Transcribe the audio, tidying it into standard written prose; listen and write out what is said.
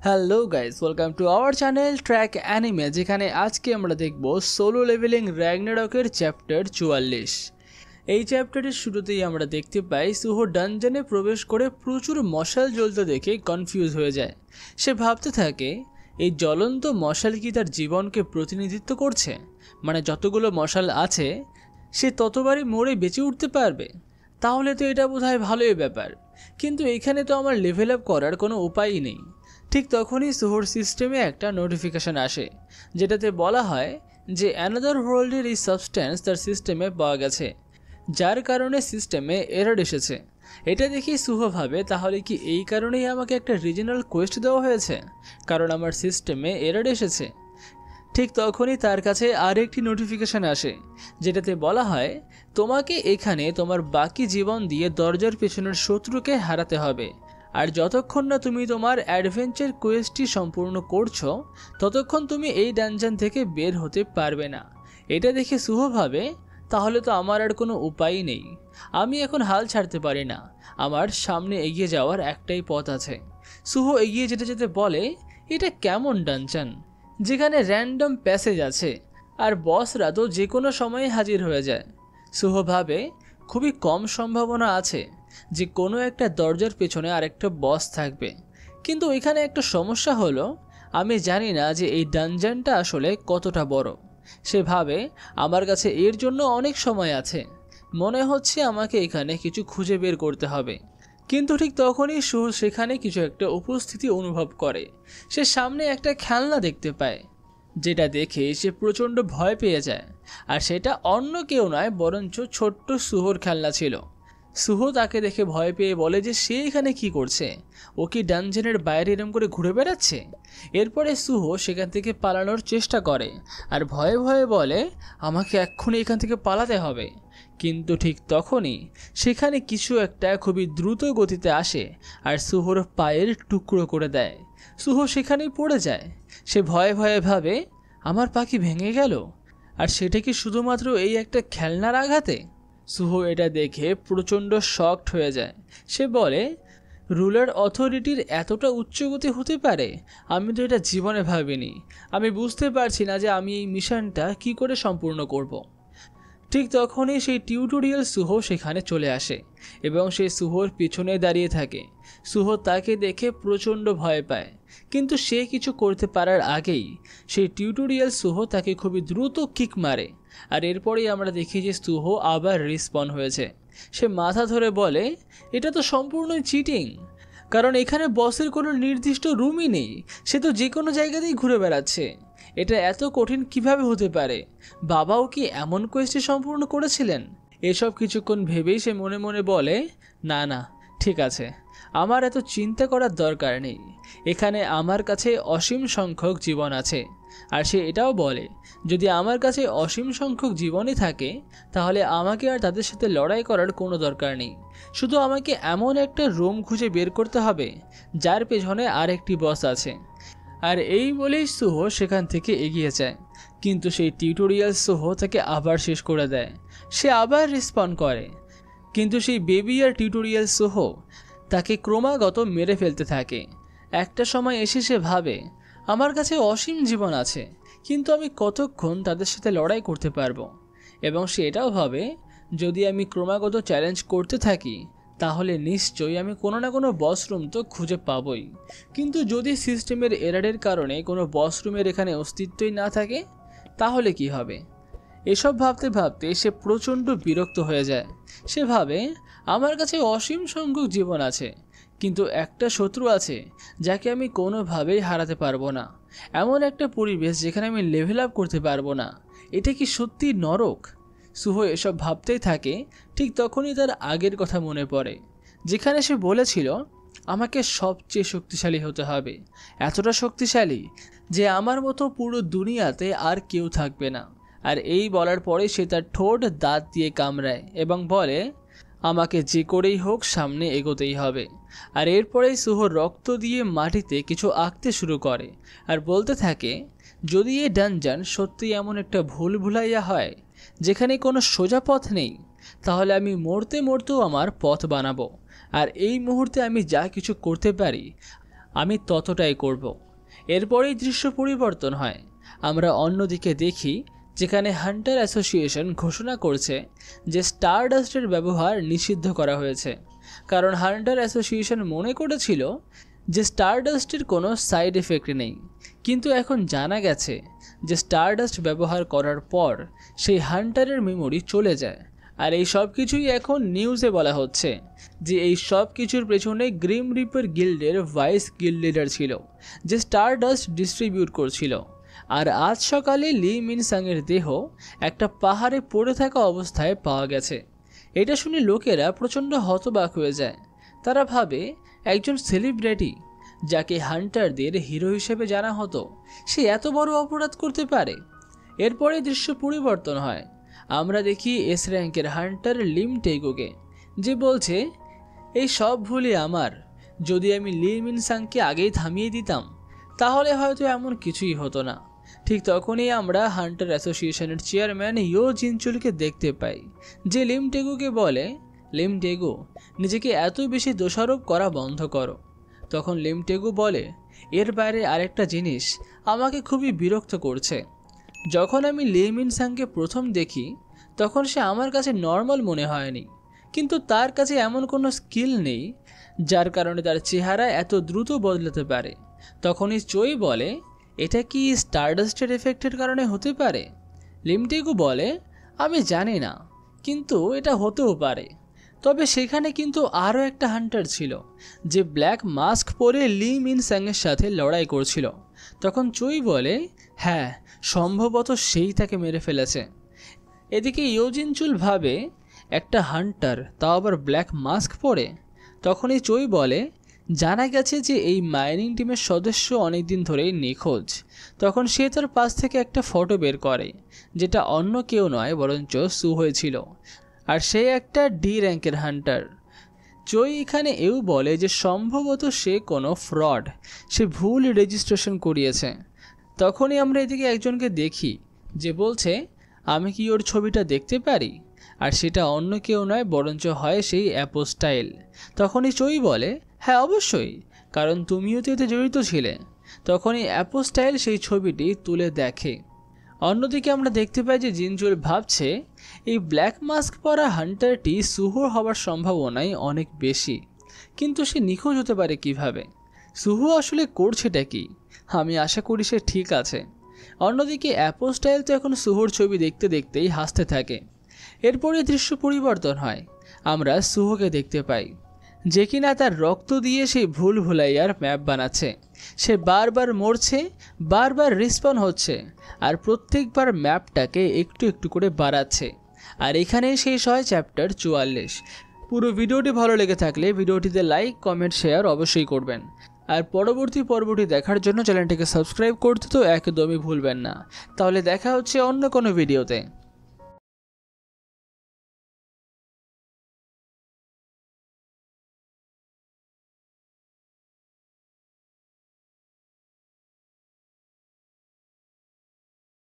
Hello guys, welcome to our channel track anime, যেখানে আজকে আমরা দেখব সোলো লেভেলিং র্যাগনারকের চ্যাপ্টার 44। এই চ্যাপ্টারের শুরুতেই আমরা দেখতে পাই সুহো ডানজনে প্রবেশ করে প্রচুর মশাল জ্বলতে দেখে কনফিউজ হয়ে যায়। সে ভাবতে থাকে এই জ্বলন্ত মশাল কি তার জীবনকে প্রতিনিধিত্ব করছে, মানে যতগুলো মশাল আছে সে ততবারই মরে বেঁচে উঠতে পারবে। তাহলে তো এটা বোধহয় ভালোই ব্যাপার, কিন্তু এখানে তো আমার লেভেল আপ করার কোনো উপায়ই নেই। ঠিক তখনই সুহোর সিস্টেমে একটা নোটিফিকেশান আসে, যেটাতে বলা হয় যে অ্যানাদার ওয়ার্ল্ডের এই সাবস্ট্যান্স তার সিস্টেমে পাওয়া গেছে, যার কারণে সিস্টেমে এরর এসেছে। এটা দেখি সুহো ভাবে, তাহলে কি এই কারণেই আমাকে একটা রিজিনাল কোয়েস্ট দেওয়া হয়েছে, কারণ আমার সিস্টেমে এরর এসেছে। ঠিক তখনই তার কাছে আরেকটি নোটিফিকেশান আসে, যেটাতে বলা হয় তোমাকে এখানে তোমার বাকি জীবন দিয়ে দরজার পেছনের শত্রুকে হারাতে হবে, আর যতক্ষণ না তুমি তোমার অ্যাডভেঞ্চার কোয়েস্টটি সম্পূর্ণ করছো ততক্ষণ তুমি এই ডানজান থেকে বের হতে পারবে না। এটা দেখে সুহো ভাবে, তাহলে তো আমার আর কোনো উপায়ই নেই, আমি এখন হাল ছাড়তে পারি না, আমার সামনে এগিয়ে যাওয়ার একটাই পথ আছে। সুহো এগিয়ে যেতে যেতে বলে, এটা কেমন ডানজান যেখানে র্যান্ডম প্যাসেজ আছে আর বসরা তো যে কোনো সময়ে হাজির হয়ে যায়। সুহো ভাবে খুবই কম সম্ভাবনা আছে যে কোনো একটা দরজার পেছনে আরেকটা বস থাকবে, কিন্তু এখানে একটা সমস্যা হলো আমি জানি না যে এই ডানজানটা আসলে কতটা বড়। সে ভাবে আমার কাছে এর জন্য অনেক সময় আছে, মনে হচ্ছে আমাকে এখানে কিছু খুঁজে বের করতে হবে। কিন্তু ঠিক তখনই সুহো সেখানে কিছু একটা উপস্থিতি অনুভব করে। সে সামনে একটা খেলনা দেখতে পায়, যেটা দেখে সে প্রচণ্ড ভয় পেয়ে যায়, আর সেটা অন্য কেউ নয় বরঞ্চ ছোট্ট সুহোর খেলনা ছিল। সুহো তাকে দেখে ভয় পেয়ে বলে যে সে এখানে কি করছে, ও কি ডানজেনের বাইরে এরম করে ঘুরে বেড়াচ্ছে। এরপরে সুহো সেখান থেকে পালানোর চেষ্টা করে আর ভয়ে ভয়ে বলে আমাকে এক্ষুনি এখান থেকে পালাতে হবে। কিন্তু ঠিক তখনই সেখানে কিছু একটা খুবই দ্রুত গতিতে আসে আর সুহোর পায়ের টুকরো করে দেয়। সুহো সেখানেই পড়ে যায়। সে ভয়ে ভয়ে ভাবে আমার পা কি ভেঙে গেল, আর সেটা কি শুধুমাত্র এই একটা খেলনার আঘাতে। সুহো এটা দেখে প্রচণ্ড শকড হয়ে যায়। সে বলে রুলার অথরিটির এতটা উচ্চগতি হতে পারে, আমি তো এটা জীবনে ভাবিনি। আমি বুঝতে পারছি না যে আমি এই মিশনটা কি করে সম্পূর্ণ করব। ঠিক তখনই সেই টিউটোরিয়াল সুহো সেখানে চলে আসে এবং সে সুহোর পিছনে দাঁড়িয়ে থাকে। সুহো তাকে দেখে প্রচণ্ড ভয় পায়, কিন্তু সে কিছু করতে পারার আগেই সেই টিউটোরিয়াল সুহো তাকে খুবই দ্রুত কিক মারে, আর এরপরেই আমরা দেখি যে সুহো আবার রিস্পন হয়েছে। সে মাথা ধরে বলে এটা তো সম্পূর্ণই চিটিং, কারণ এখানে বসের কোনো নির্দিষ্ট রুমই নেই, সে তো যে কোনো জায়গাতেই ঘুরে বেড়াচ্ছে। এটা এত কঠিন কিভাবে হতে পারে, বাবাও কি এমন কোয়েস্টে সম্পূর্ণ করেছিলেন। এসব কিছুক্ষণ ভেবেই সে মনে মনে বলে না না, ঠিক আছে, আমার এত চিন্তা করার দরকার নেই, এখানে আমার কাছে অসীম সংখ্যক জীবন আছে। আর সে এটাও বলে যদি আমার কাছে অসীম সংখ্যক জীবনই থাকে তাহলে আমাকে আর তাদের সাথে লড়াই করার কোনো দরকার নেই, শুধু আমাকে এমন একটা রুম খুঁজে বের করতে হবে যার পেছনে আরেকটি বস আছে। আর এই বলেই সুহো সেখান থেকে এগিয়ে যায়, কিন্তু সেই টিউটোরিয়াল সুহো তাকে আবার শেষ করে দেয়। সে আবার রেসপন্ড করে, কিন্তু সেই বেবি আর টিউটোরিয়াল সুহো তাকে ক্রমাগত মেরে ফেলতে থাকে। একটা সময় এসে সে ভাবে আমার কাছে অসীম জীবন আছে, কিন্তু আমি কতক্ষণ তাদের সাথে লড়াই করতে পারবো। এবং সে এটাও ভাবে যদি আমি ক্রমাগত চ্যালেঞ্জ করতে থাকি তাহলে নিশ্চয়ই আমি কোনো না কোনো বস রুম তো খুঁজে পাবই, কিন্তু যদি সিস্টেমের এরারের কারণে কোনো বস রুমের এখানে অস্তিত্বই না থাকে তাহলে কি হবে। এসব ভাবতে ভাবতে সে প্রচণ্ড বিরক্ত হয়ে যায়। সে ভাবে আমার কাছে অসীম সংখ্যক জীবন আছে, কিন্তু একটা শত্রু আছে যাকে আমি কোনোভাবেই হারাতে পারবো না, এমন একটা পরিবেশ যেখানে আমি লেভেল আপ করতে পারবো না, এটা কি সত্যি নরক। সুহো এসব ভাবতেই থাকে। ঠিক তখনই তার আগের কথা মনে পড়ে, যেখানে সে বলেছিল আমাকে সবচেয়ে শক্তিশালী হতে হবে, এতটা শক্তিশালী যে আমার মতো পুরো দুনিয়াতে আর কেউ থাকবে না। আর এই বলার পরে সে তার ঠোঁট দাঁত দিয়ে কামড়ায় এবং বলে আমাকে যে করেই হোক সামনে এগোতেই হবে। আর এরপরেই সুহো রক্ত দিয়ে মাটিতে কিছু আঁকতে শুরু করে আর বলতে থাকে যদি এই ডানজান সত্যি এমন একটা ভুল ভুলাইয়া হয় যেখানে কোনো সোজা পথ নেই, তাহলে আমি মরতে মরতেও আমার পথ বানাবো, আর এই মুহূর্তে আমি যা কিছু করতে পারি আমি ততটাই করব। এরপরেই দৃশ্য পরিবর্তন হয়। আমরা অন্যদিকে দেখি যেখানে হান্টার অ্যাসোসিয়েশন ঘোষণা করছে যে স্টারডাস্টের ব্যবহার নিষিদ্ধ করা হয়েছে, কারণ হান্টার অ্যাসোসিয়েশন মনে করেছিল যে স্টারডাস্টের কোনো সাইড এফেক্ট নেই। কিন্তু এখন জানা গেছে যে স্টারডাস্ট ব্যবহার করার পর সেই হান্টারের মেমোরি চলে যায়। আর এই সব কিছুই এখন নিউজে বলা হচ্ছে যে এই সব কিছুর পেছনে গ্রিম রিপার গিল্ডের ভাইস গিল্ড লিডার ছিল, যে স্টারডাস্ট ডিস্ট্রিবিউট করছিল। আর আজ সকালে লি মিনসাংয়ের দেহ একটা পাহাড়ে পড়ে থাকা অবস্থায় পাওয়া গেছে। এটা শুনে লোকেরা প্রচণ্ড হতবাক হয়ে যায়। তারা ভাবে একজন সেলিব্রিটি, যাকে হান্টারদের হিরো হিসেবে জানা হতো, সে এত বড় অপরাধ করতে পারে। এরপরে দৃশ্য পরিবর্তন হয়। আমরা দেখি এস র্যাঙ্কের হান্টার লিম টেগোকে, যে বলছে এই সব ভুলই আমার। যদি আমি লি মিনসাংকে আগেই থামিয়ে দিতাম তাহলে হয়তো এমন কিছুই হতো না। ঠিক তখনই আমরা হান্টার অ্যাসোসিয়েশনের চেয়ারম্যান ইয়ো জিনচুলকে দেখতে পাই, যে লিম টেগোকে বলে, লিম টেগো, নিজেকে এত বেশি দোষারোপ করা বন্ধ করো। তখন লিম টেগো বলে, এর বাইরে আরেকটা জিনিস আমাকে খুবই বিরক্ত করছে। যখন আমি লি মিনসাংকে প্রথম দেখি তখন সে আমার কাছে নর্মাল মনে হয়নি, কিন্তু তার কাছে এমন কোনো স্কিল নেই যার কারণে তার চেহারা এত দ্রুত বদলাতে পারে। তখনই চই বলে, এটা কি স্টারডাস্টের এফেক্টের কারণে হতে পারে? লিম টেগো বলে, আমি জানি না, কিন্তু এটা হতেও পারে। তবে সেখানে কিন্তু আরও একটা হান্টার ছিল, যে ব্ল্যাক মাস্ক পরে লি মিনসাংয়ের সাথে লড়াই করছিল। তখন চই বলে, হ্যাঁ, সম্ভবত সেই তাকে মেরে ফেলেছে। এদিকে ইয়োজিনচুল ভাবে, একটা হান্টার, তাও আবার ব্ল্যাক মাস্ক পরে। তখনই চই বলে, জানা গেছে যে এই মাইনিং টিমের সদস্য অনেকদিন ধরেই নিখোঁজ। তখন সে তার পাশ থেকে একটা ফটো বের করে, যেটা অন্য কেউ নয় বরঞ্চ সু হয়েছিল, আর সে একটা ডি র্যাঙ্কের হান্টার। চই এখানে এও বলে যে সম্ভবত সে কোনো ফ্রড, সে ভুল রেজিস্ট্রেশন করিয়েছে। তখনই আমরা এদিকে একজনকে দেখি যে বলছে, আমি কি ওর ছবিটা দেখতে পারি? আর সেটা অন্য কেউ নয় বরঞ্চ হয় সেই অ্যাপোস্টাইল। তখনই চই বলে, হ্যাঁ অবশ্যই, কারণ তুমিও তো এতে জড়িত ছিলে। তখনই অ্যাপোস্টাইল সেই ছবিটি তুলে দেখে। অন্যদিকে আমরা দেখতে পাই যে জিনচুল ভাবছে এই ব্ল্যাক মাস্ক পরা হান্টারটি সুহোর হওয়ার সম্ভাবনাই অনেক বেশি, কিন্তু সে নিখোঁজ হতে পারে কিভাবে? সুহো আসলে করছেটা কি? আমি আশা করি সে ঠিক আছে। অন্যদিকে অ্যাপোস্টাইল তো এখন সুহোর ছবি দেখতে দেখতেই হাসতে থাকে। এরপরে দৃশ্য পরিবর্তন হয়। আমরা সুহোকে দেখতে পাই, যে কিনা তার রক্ত দিয়ে সেই ভুল ভুলাইয়ার ম্যাপ বানাচ্ছে। সে বারবার মরছে, বারবার রিস্পন হচ্ছে, আর প্রত্যেকবার ম্যাপটাকে একটু একটু করে বাড়াচ্ছে। আর এখানেই শেষ হয় চ্যাপ্টার 44। পুরো ভিডিওটি ভালো লেগে থাকলে ভিডিওটিতে লাইক, কমেন্ট, শেয়ার অবশ্যই করবেন। আর পরবর্তী পর্বটি দেখার জন্য চ্যানেলটিকে সাবস্ক্রাইব করতে তো একদমই ভুলবেন না। তাহলে দেখা হচ্ছে অন্য কোনো ভিডিওতে।